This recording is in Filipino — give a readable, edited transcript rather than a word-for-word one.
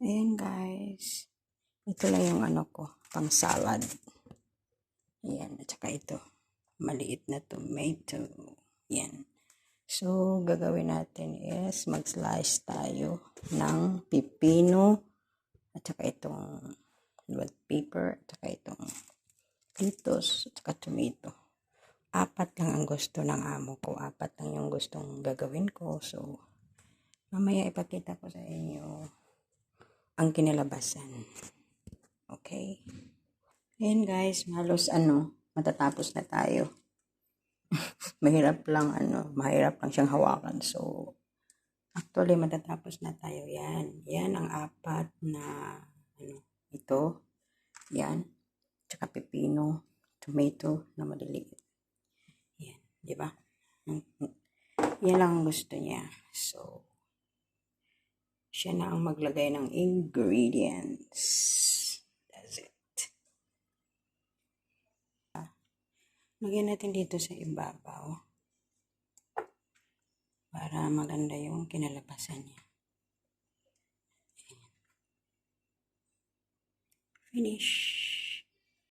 Ayan guys. Ito lang yung ano ko, pang salad. Ayan, at saka ito. Maliit na tomato. Ayan. So, gagawin natin is mag-slice tayo ng pipino at saka itong bell pepper at saka itong lettuce at saka tomato. 4 lang ang gusto ng amo ko. 4 lang yung gustong gagawin ko. So, mamaya ipakita ko sa inyo ang kinalabasan. Okay? Ayan guys, halos matatapos na tayo. mahirap lang siyang hawakan. So, actually matatapos na tayo. Yan ang 4 na ito. Yan. Tsaka pepino, tomato na madaliit. Yan, di ba? Yan lang ang gusto niya. So, siya na ang maglagay ng ingredients. That's it. Lagyan natin dito sa ibabaw para maganda yung kinalabasan niya. Finish.